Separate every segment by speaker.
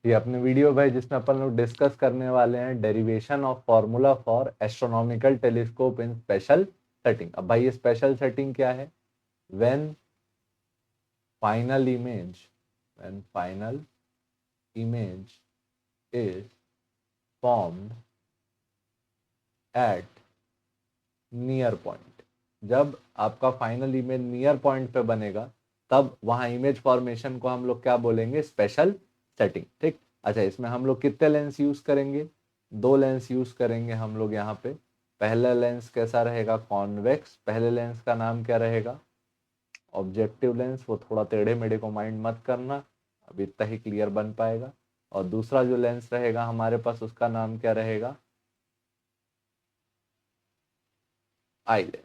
Speaker 1: ये अपनी वीडियो भाई जिसमें अपन लोग डिस्कस करने वाले हैं derivation of formula for astronomical telescope in special setting. अब भाई ये स्पेशल सेटिंग क्या है? When final image when final image is formed at near point. जब आपका फाइनल इमेज नियर पॉइंट पे बनेगा तब वहां इमेज फॉर्मेशन को हम लोग क्या बोलेंगे? Special setting. ठीक। अच्छा, इसमें हम लोग कितने लेंस यूज करेंगे? दो लेंस यूज करेंगे हम लोग यहाँ पे। पहला लेंस कैसा रहेगा? कॉन्वेक्स। पहले लेंस का नाम क्या रहेगा? Objective lens. वो थोड़ा टेढ़े मेढ़े को माइंड मत करना, अब इतना ही क्लियर बन पाएगा। और दूसरा जो लेंस रहेगा हमारे पास उसका नाम क्या रहेगा? आई लेंस।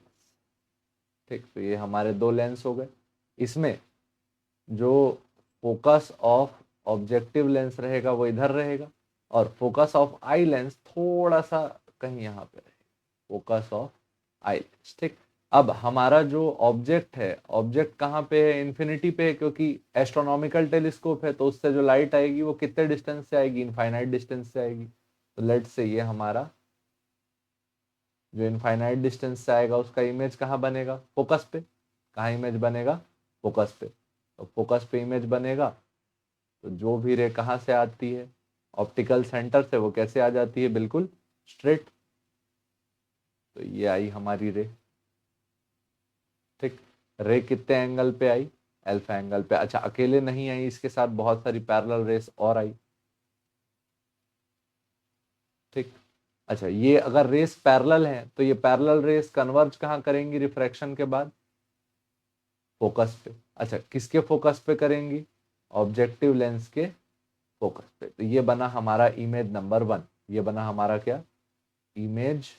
Speaker 1: ठीक, तो ये हमारे दो लेंस हो गए। इसमें जो फोकस ऑफ ऑब्जेक्टिव लेंस रहेगा वो इधर रहेगा और फोकस ऑफ आई लेंस थोड़ा सा कहीं यहाँ पे रहेगा, फोकस ऑफ आई लेंस। ठीक। अब हमारा जो ऑब्जेक्ट है, ऑब्जेक्ट कहाँ पे है? इन्फिनिटी पे है, क्योंकि एस्ट्रोनॉमिकल टेलीस्कोप है तो उससे जो लाइट आएगी वो कितने डिस्टेंस से आएगी? इनफाइनाइट डिस्टेंस से आएगी। तो लेट से ये हमारा जो इनफाइनाइट डिस्टेंस से आएगा उसका इमेज कहाँ बनेगा? फोकस पे। कहाँ इमेज बनेगा? फोकस पे। तो फोकस पे इमेज बनेगा तो जो भी रे कहाँ से आती है? ऑप्टिकल सेंटर से। वो कैसे आ जाती है? बिल्कुल स्ट्रेट। तो ये आई हमारी रे। ठीक। रे कितने एंगल पे आई? अल्फा एंगल पे। अच्छा, अकेले नहीं आई, इसके साथ बहुत सारी पैरेलल रेस और आई। ठीक। अच्छा, ये अगर रेस पैरेलल है तो ये पैरेलल रेस कन्वर्ज कहाँ करेंगी रिफ्रैक्शन के बाद? फोकस पे। अच्छा, किसके फोकस पे करेंगी? ऑब्जेक्टिव लेंस के फोकस पे। तो ये बना हमारा इमेज नंबर 1। ये बना हमारा क्या? Image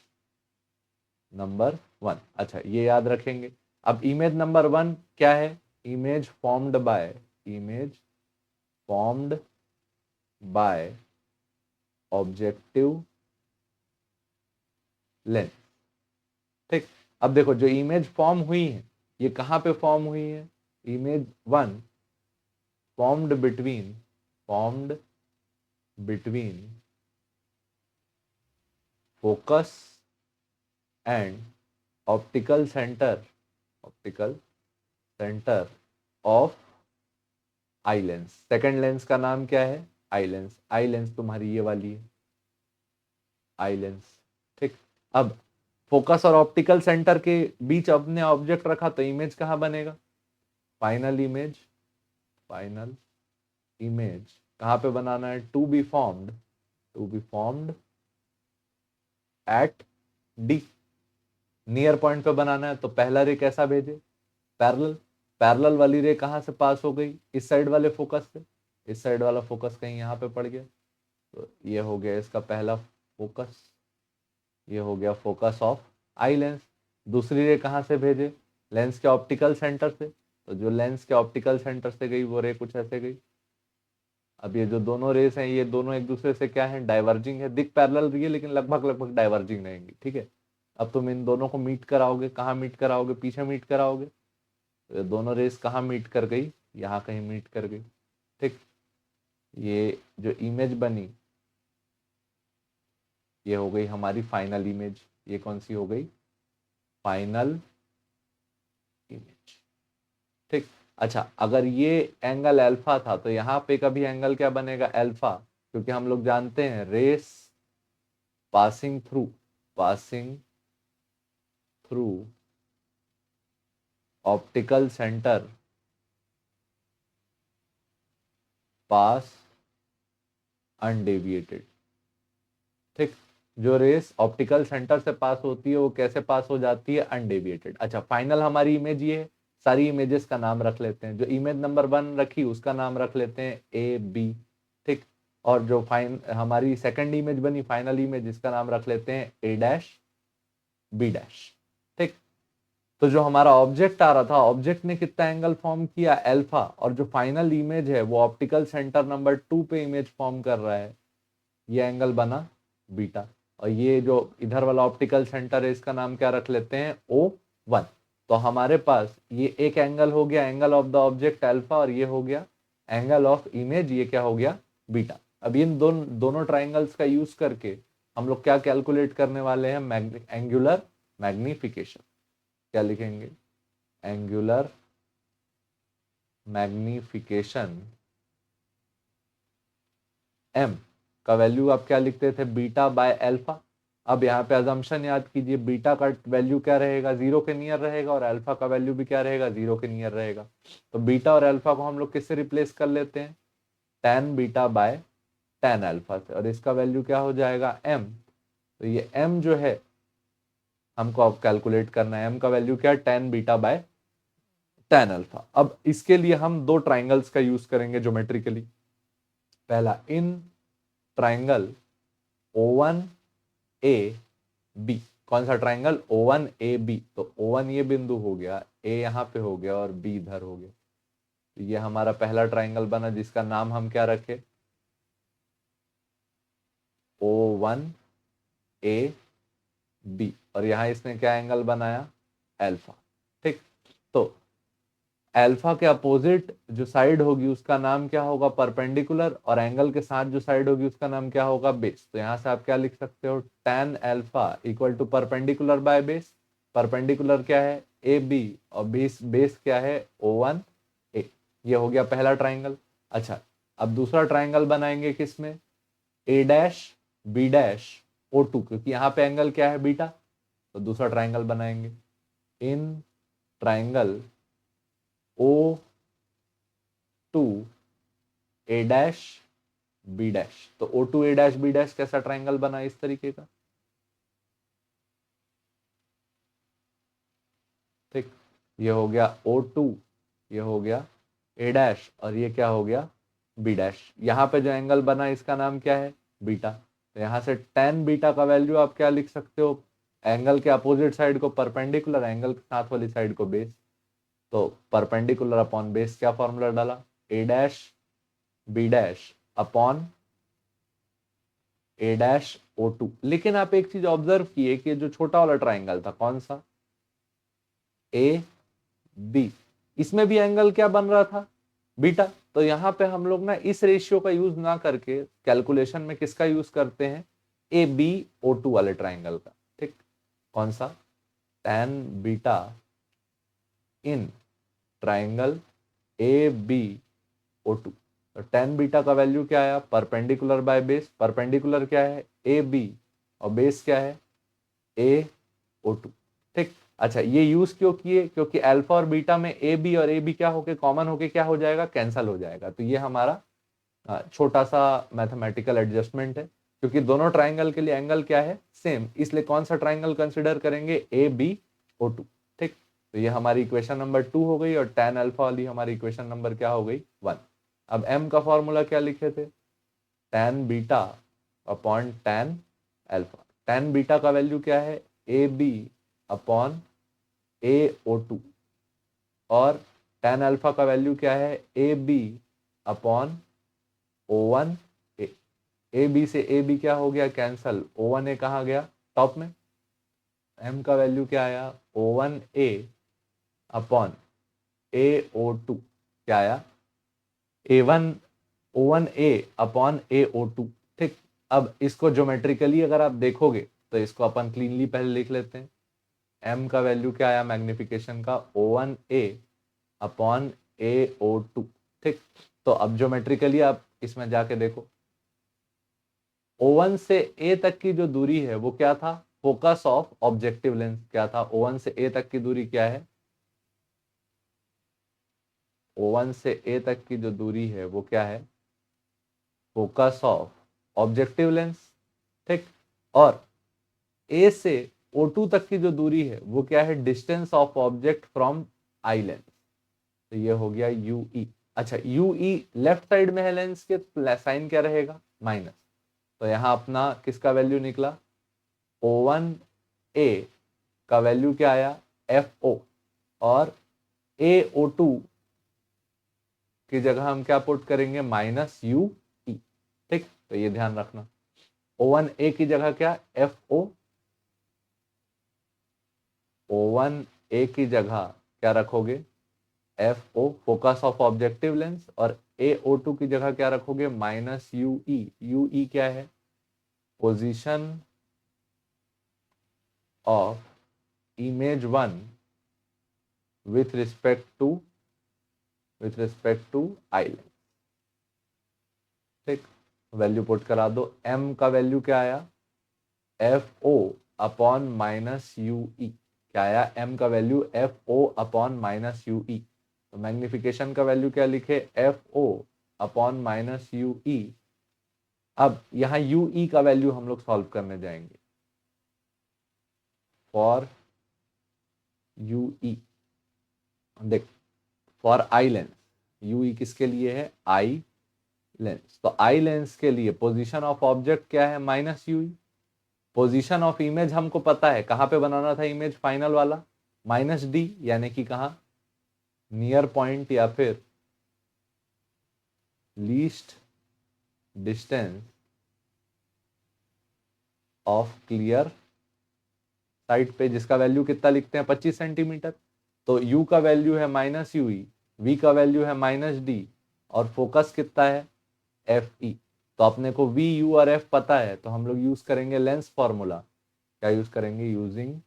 Speaker 1: number 1। अच्छा, ये याद रखेंगे। अब इमेज नंबर 1 क्या है? Image formed by image formed by objective lens. ठीक। अब देखो, जो इमेज फॉर्म हुई है ये कहां पे फॉर्म हुई है? Image 1 formed between focus and optical optical centre of eye lens. Second lens का नाम क्या है? Eye lens. आई लेंस तुम्हारी ये वाली है, आई लेंस। ठीक। अब फोकस और ऑप्टिकल सेंटर के बीच अपने ऑब्जेक्ट रखा तो इमेज कहां बनेगा? फाइनल इमेज फाइनल इमेज कहां पे बनाना है? To be formed at D. Near point पे बनाना है तो पहला रे कैसा भेजे? पैरेलल। पैरेलल वाली रे कहां से पास हो गई? इस साइड वाले फोकस से। इस साइड वाला फोकस कहीं यहां पे पड़ गया तो ये हो गया इसका पहला फोकस। ये हो गया फोकस ऑफ आई लेंस। दूसरी रे कहां से भेजे? लेंस के ऑप्टिकल सेंटर से। तो जो लेंस के ऑप्टिकल सेंटर से गई वो रे कुछ ऐसे गई। अब ये जो दोनों रेस हैं ये दोनों एक दूसरे से क्या है? डाइवर्जिंग है। दिख पैरेलल रही है लेकिन लगभग लगभग डाइवर्जिंग रहेंगी। ठीक है। अब तुम इन दोनों को मीट कराओगे, कहाँ मीट कराओगे? पीछे मीट कराओगे। तो ये दोनों रेस कहाँ मीट कर गई? यहाँ कहीं मीट कर गई। ठीक। ये जो इमेज बनी ये हो गई हमारी फाइनल इमेज। ये कौन सी हो गई? Final image. ठीक। अच्छा, अगर ये एंगल अल्फा था तो यहाँ पे कभी एंगल क्या बनेगा? अल्फा। क्योंकि हम लोग जानते हैं rays passing through optical centre pass undeviated. ठीक। जो रेस ऑप्टिकल सेंटर से पास होती है वो कैसे पास हो जाती है? अनडेविएटेड। अच्छा, फाइनल हमारी इमेज ये है। सारी इमेजेस का नाम रख लेते हैं। जो इमेज नंबर 1 रखी उसका नाम रख लेते हैं ए बी। ठीक। और जो हमारी सेकंड इमेज बनी फाइनल इमेज इसका नाम रख लेते हैं ए डैश बी डैश। ठीक। तो जो हमारा ऑब्जेक्ट आ रहा था, ऑब्जेक्ट ने कितना एंगल फॉर्म किया? अल्फा। और जो फाइनल इमेज है वो ऑप्टिकल सेंटर नंबर 2 पे इमेज फॉर्म कर रहा है, ये एंगल बना बीटा। और ये जो इधर वाला ऑप्टिकल सेंटर है इसका नाम क्या रख लेते हैं? O1। तो हमारे पास ये एक एंगल हो गया angle of the object alpha और ये हो गया एंगल ऑफ इमेज, ये क्या हो गया? बीटा। अब इन दोनों ट्राइंगल्स का यूज करके हम लोग क्या कैलकुलेट करने वाले हैं, एंगुलर मैग्निफिकेशन। क्या लिखेंगे, एंगुलर मैग्निफिकेशन। m का वैल्यू आप क्या लिखते थे, बीटा बाय अल्फा। अब यहाँ पे अजम्पशन याद कीजिए, बीटा का वैल्यू क्या रहेगा, 0 के नियर रहेगा, और अल्फा का वैल्यू भी क्या रहेगा, 0 के नियर रहेगा। तो बीटा और अल्फा को हम लोग किससे रिप्लेस कर लेते हैं, tan beta by tan alpha से, और इसका वैल्यू क्या हो जाएगा, m। तो ये m जो है हमको अब कैलकुलेट करना है, m का वैल्यू क्या है, tan beta by tan alpha. अब इसके लिए हम दो ट्राइंगल्स का यूज करेंगे ज्योमेट्रिकली। पहला, in triangle O1 A B. कौन सा ट्राइंगल, O1 ए बी। तो O1 ये बिंदु हो गया, ए यहाँ पे हो गया, और बी इधर हो गया। तो ये हमारा पहला ट्राइंगल बना, जिसका नाम हम क्या रखे, O1 ए बी। और यहाँ इसने क्या एंगल बनाया, अल्फा। ठीक, तो अल्फा के अपोजिट जो साइड होगी उसका नाम क्या होगा, परपेंडिकुलर, और एंगल के साथ जो साइड होगी उसका नाम क्या होगा, बेस। तो यहां से आप क्या लिख सकते हो, tan alpha equal to perpendicular by base. Perpendicular क्या है, ए बी, और बेस बेस क्या है, O1 ए। ये हो गया पहला ट्राइंगल। अच्छा, अब दूसरा ट्राइंगल बनाएंगे किसमें, ए डैश बी डैश O2, क्योंकि यहाँ पे एंगल क्या है, बीटा। तो दूसरा ट्राइंगल बनाएंगे, in triangle O2 A dash B dash. तो O2 A dash B dash कैसा ट्राइंगल बना, इस तरीके का। ठीक, ये हो गया O2, ये हो गया ए डैश, और ये क्या हो गया, बी डैश। यहाँ पे जो एंगल बना इसका नाम क्या है, बीटा। तो यहाँ से tan बीटा का वैल्यू आप क्या लिख सकते हो, एंगल के अपोजिट साइड को परपेंडिकुलर, एंगल के साथ वाली साइड को बेस। तो परपेंडिकुलर अपॉन बेस क्या फॉर्मूला डाला, ए डैश बी डैश अपॉन ए डैश O2। लेकिन आप एक चीज ऑब्जर्व किए कि जो छोटा वाला ट्राइंगल था, कौन सा, ए बी, इसमें भी एंगल क्या बन रहा था, बीटा। तो यहां पे हम लोग ना इस रेशियो का यूज ना करके कैलकुलेशन में किसका यूज करते हैं, ए बी O2 वाले ट्राइंगल का। ठीक, कौन सा, tan beta in triangle A B O2। तो tan बीटा का वैल्यू क्या आया, परपेंडिकुलर बाय बेस। परपेंडिकुलर क्या है, ए बी, और बेस क्या है, A O2। ठीक, अच्छा, ये यूज क्यों किए, क्योंकि अल्फा और बीटा में ए बी और ए बी क्या होके कॉमन होके क्या हो जाएगा, कैंसल हो जाएगा। तो ये हमारा छोटा सा मैथमेटिकल एडजस्टमेंट है, क्योंकि दोनों ट्राइंगल के लिए एंगल क्या है, सेम, इसलिए कौन सा ट्राइंगल कंसिडर करेंगे, ABO2। ठीक, तो ये हमारी इक्वेशन नंबर 2 हो गई, और tan अल्फा वाली हमारी इक्वेशन नंबर क्या हो गई, 1। अब m का फॉर्मूला क्या लिखे थे, tan beta upon tan alpha. tan beta का वैल्यू क्या है, AB अपॉन AO2, और tan अल्फा का वैल्यू क्या है, AB upon O1 A B से ए बी क्या हो गया, कैंसल, O1 ए कहाँ गया, टॉप में। m का वैल्यू क्या आया, O1 ए अपॉन AO2, क्या आया, A1 O1 ए अपॉन AO2। ठीक, अब इसको ज्योमेट्रिकली अगर आप देखोगे तो इसको अपन क्लीनली पहले लिख लेते हैं। m का वैल्यू क्या आया मैग्निफिकेशन का, O1 ए अपॉन AO2। ठीक, तो अब ज्योमेट्रिकली आप इसमें जाके देखो, O1 से A तक की जो दूरी है वो क्या था, फोकस ऑफ ऑब्जेक्टिव लेंस क्या था, O1 से A तक की दूरी क्या है, O1 से A तक की जो दूरी है वो क्या है, फोकस ऑफ ऑब्जेक्टिव लेंस। ठीक, और A से O2 तक की जो दूरी है वो क्या है, distance of object from eye lens. तो ये हो गया UE। अच्छा, UE लेफ्ट साइड में है लेंस के, साइन क्या रहेगा, माइनस। तो यहां अपना किसका वैल्यू निकला, O1 ए का वैल्यू क्या आया, FO, और AO2 की जगह हम क्या पुट करेंगे, माइनस UE। ठीक, तो ये ध्यान रखना, O1 ए की जगह क्या, FO, O1 ए की जगह क्या रखोगे, F O focus of objective lens, और AO2 की जगह क्या रखोगे, माइनस UE। UE क्या है, position of image 1 with respect to eye lens. ठीक, वैल्यू पुट करा दो। M का वैल्यू क्या आया, FO अपॉन माइनस UE। क्या आया, M का value FO upon minus UE। तो मैग्निफिकेशन का वैल्यू क्या लिखे, FO अपॉन माइनस UE। अब यहां UE का वैल्यू हम लोग सॉल्व करने जाएंगे। फॉर UE, देख, फॉर आई लेंस, UE किसके लिए है, आई लेंस। तो आई लेंस के लिए पोजीशन ऑफ ऑब्जेक्ट क्या है, minus UE। Position of image हमको पता है, कहां पे बनाना था इमेज फाइनल वाला, -D, यानी कि कहां, नियर पॉइंट या फिर least distance of clear side पे, जिसका वैल्यू कितना लिखते हैं, 25 सेंटीमीटर। तो U का वैल्यू है माइनस UE, V का वैल्यू है -D, और फोकस कितना है, FE। तो अपने को V, U और F पता है, तो हम लोग यूज करेंगे लेंस फॉर्मूला। क्या यूज करेंगे, using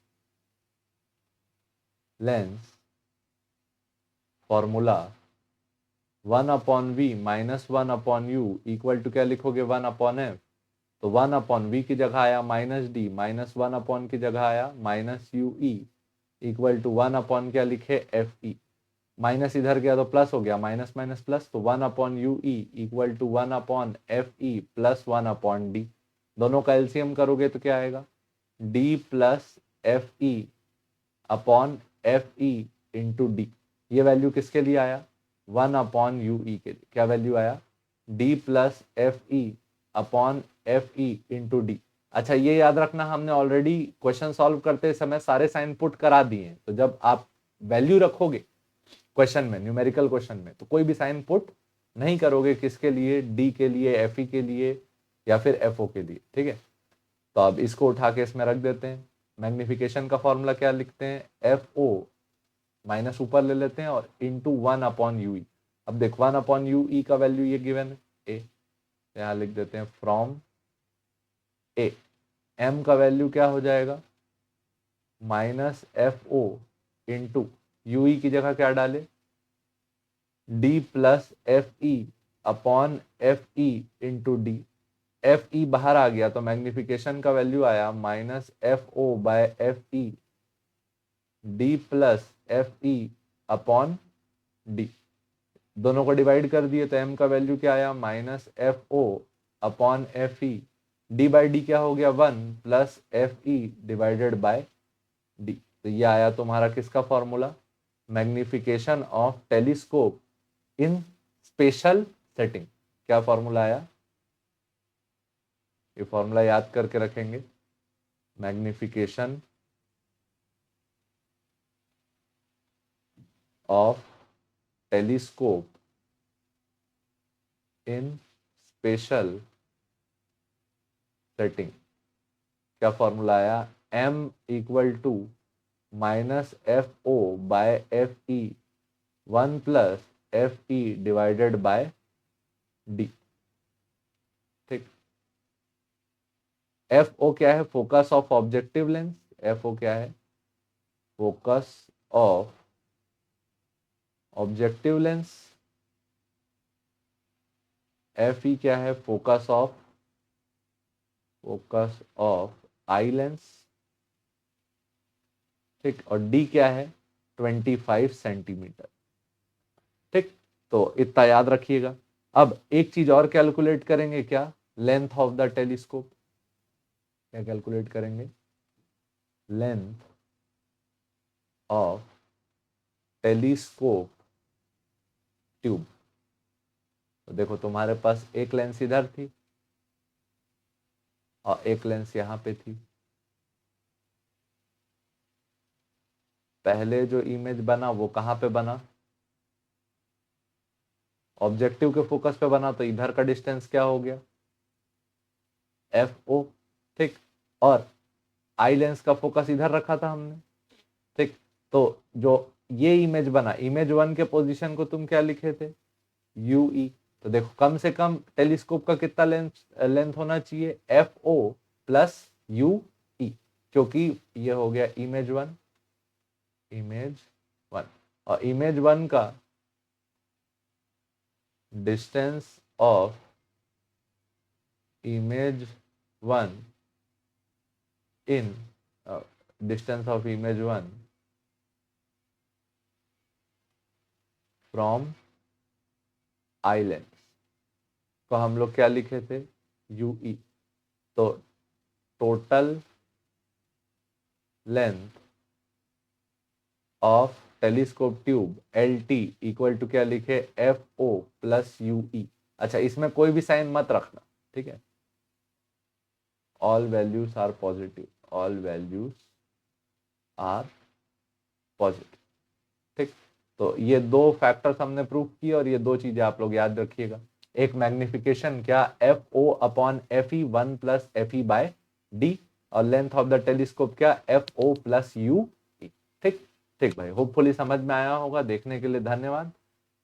Speaker 1: lens formula 1/V minus 1/U equal to क्या लिखोगे, 1/F। तो 1/V की जगह आया -D, -1 की जगह आया -UE इक्वल टू 1 क्या लिखे, FE। माइनस इधर गया तो प्लस हो गया, माइनस माइनस प्लस, तो 1/UE equal to 1/FE plus 1/D। दोनों का एलसीएम करोगे तो क्या आएगा, D plus FE upon FE into D। ये वैल्यू किसके लिए आया, 1/UE के लिए। क्या वैल्यू आया, D plus FE upon FE into D। अच्छा, ये याद रखना, हमने ऑलरेडी क्वेश्चन सॉल्व करते समय सारे साइन पुट करा दिए हैं। तो जब आप वैल्यू रखोगे क्वेश्चन में, न्यूमेरिकल क्वेश्चन में, तो कोई भी साइन पुट नहीं करोगे, किसके लिए, डी के लिए, FE के लिए, या फिर FO के लिए। ठीक है, तो अब इसको उठा के इसमें रख देते हैं। मैग्निफिकेशन का फॉर्मूला क्या लिखते हैं, FO माइनस ऊपर ले लेते हैं और इंटू 1/UE। अब देख 1/UE का वैल्यू ये गिवन है ए, यहां लिख देते हैं फ्रॉम ए। M का वैल्यू क्या हो जाएगा, -FO इंटू UE की जगह क्या डाले, D plus FE upon FE into D। FE बाहर आ गया तो मैग्निफिकेशन का वैल्यू आया -FO by FE, D plus FE upon D। दोनों को डिवाइड कर दिए तो M का वैल्यू क्या आया, -FO upon FE। D by D क्या हो गया, 1 plus FE divided by D। तो ये आया तुम्हारा किसका फॉर्मूला, magnification of telescope in special setting. क्या फॉर्मूला आया, ये फॉर्मूला याद करके रखेंगे, magnification of telescope in special setting. क्या फॉर्मूला आया, M equal to -FO by FE 1 plus FE divided by D। ठीक, FO क्या है, focus of objective lens. FO क्या है, focus of objective lens. FE क्या है, फोकस ऑफ आई लेंस। ठीक, और D क्या है, 25 सेंटीमीटर। ठीक, तो इतना याद रखिएगा। अब एक चीज और कैलकुलेट करेंगे, क्या, लेंथ ऑफ द टेलीस्कोप। क्या कैलकुलेट करेंगे, लेंथ ऑफ टेलीस्कोप ट्यूब। तो देखो तुम्हारे पास एक लेंस इधर थी और एक लेंस यहां पे थी। पहले जो इमेज बना वो कहां पे बना, ऑब्जेक्टिव के फोकस पे बना, तो इधर का डिस्टेंस क्या हो गया, FO। ठीक, और आई लेंस का फोकस इधर रखा था हमने। ठीक, तो जो ये इमेज बना, इमेज 1 के पोजीशन को तुम क्या लिखे थे, यूई। तो देखो कम से कम टेलीस्कोप का कितना लेंथ होना चाहिए, F O plus U E, क्योंकि ये हो गया इमेज 1, इमेज 1, और इमेज 1 का distance of image 1 in distance of image 1 from eye lens को हम लोग क्या लिखे थे, यूई। तो total length of telescope tube L T equal to क्या लिखे, F O plus U E. अच्छा इसमें कोई भी साइन मत रखना, ठीक है, all values are positive, all values are positive, ठीक। तो ये दो फैक्टर्स हमने प्रूव किए और ये दो चीजें आप लोग याद रखिएगा। एक मैग्निफिकेशन क्या, F O upon F E 1 plus F E by D, और लेंथ ऑफ द टेलीस्कोप क्या, F O plus U E, ठीक। ठीक भाई, होपफुली समझ में आया होगा। देखने के लिए धन्यवाद।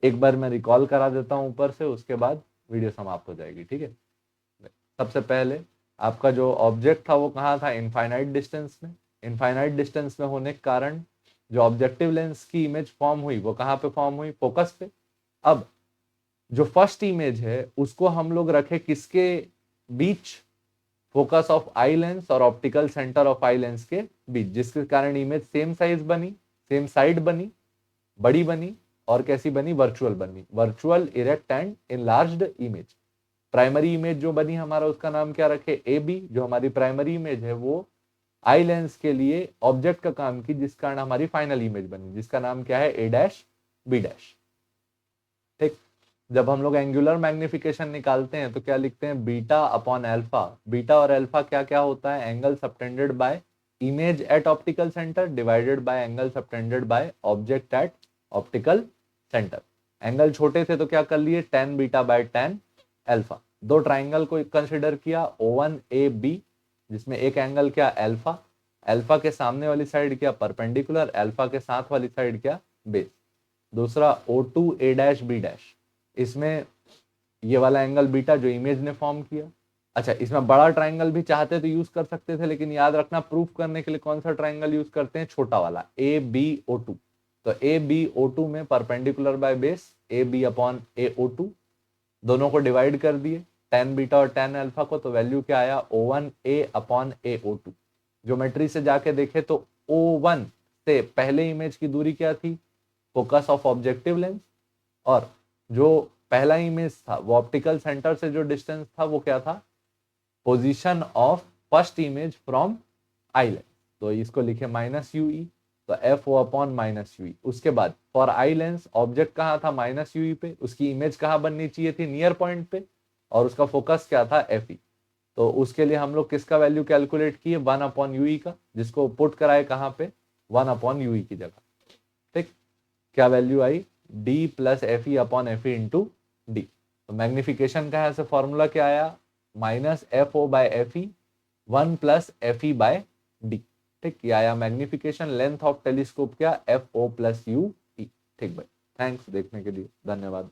Speaker 1: एक बार मैं रिकॉल करा देता हूं ऊपर से, उसके बाद वीडियो समाप्त हो जाएगी, ठीक है। सबसे पहले आपका जो ऑब्जेक्ट था वो कहाँ था, इनफाइनाइट डिस्टेंस में। इनफाइनाइट डिस्टेंस में होने के कारण जो ऑब्जेक्टिव लेंस की इमेज फॉर्म हुई वो कहाँ पे फॉर्म हुई, फोकस पे। अब जो फर्स्ट इमेज है उसको हम लोग रखे किसके बीच, फोकस ऑफ आई लेंस और optical centre of eye lens के बीच, जिसके कारण इमेज सेम साइज बनी, सेम साइड बनी, बड़ी बनी, और कैसी बनी, वर्चुअल बनी, virtual erect and enlarged image. Primary image जो बनी हमारा उसका नाम क्या रखे, ए बी। जो हमारी प्राइमरी इमेज है वो आई लेंस के लिए ऑब्जेक्ट का काम की, जिस कारण हमारी फाइनल इमेज बनी, जिसका नाम क्या है, ए डैश बी डैश, ठीक। जब हम लोग एंगुलर मैग्निफिकेशन निकालते हैं तो क्या लिखते हैं, बीटा अपॉन अल्फा। बीटा और अल्फा क्या क्या होता है, angle subtended bye image at optical centre divided by angle subtended by object at optical centre. Angle छोटे थे तो क्या कर लिए, tan beta by tan alpha. दो ट्राइंगल को कंसिडर किया, O1AB, जिसमें एक एंगल क्या, अल्फा, अल्फा के सामने वाली साइड क्या, परपेंडिकुलर, अल्फा के साथ वाली साइड क्या, बेस। दूसरा O2A डैश बी डैश, इसमें ये वाला एंगल बीटा जो इमेज ने फॉर्म किया। अच्छा इसमें बड़ा ट्राइंगल भी चाहते तो यूज कर सकते थे, लेकिन याद रखना प्रूफ करने के लिए कौन सा ट्राइंगल यूज करते हैं, छोटा वाला, ABO2। तो ABO2 में perpendicular by base AB upon AO2, दोनों को डिवाइड कर दिए, tan बीटा और tan अल्फा को, तो वैल्यू क्या आया, O1A अपॉन AO2। ज्योमेट्री से जाके देखे तो O1 से पहले इमेज की दूरी क्या थी, फोकस ऑफ ऑब्जेक्टिव लेंस, और जो पहला इमेज था वो ऑप्टिकल सेंटर से जो डिस्टेंस था वो क्या था, position of first image from eye lens. तो इसको लिखे माइनस यूई, तो F O upon minus U E. उसके बाद फॉर आई लेंस ऑब्जेक्ट कहाँ था, माइनस यूई पे, उसकी इमेज कहाँ बननी चाहिए थी, नियर पॉइंट पे, और उसका फोकस क्या था, एफ ई। तो उसके लिए हम लोग किसका वैल्यू कैलकुलेट किए, 1 अपॉन यूई का, जिसको पुट कराए कहाँ पे, 1 अपॉन यूई की जगह, ठीक। क्या वैल्यू आई, D plus F E upon F E into D. तो मैग्निफिकेशन का यहाँ से फॉर्मूला क्या आया, minus F O by F E 1 plus F E by D, ठीक। ये आया मैग्निफिकेशन। लेंथ ऑफ टेलीस्कोप क्या, F O plus U E, ठीक भाई। थैंक्स देखने के लिए, धन्यवाद।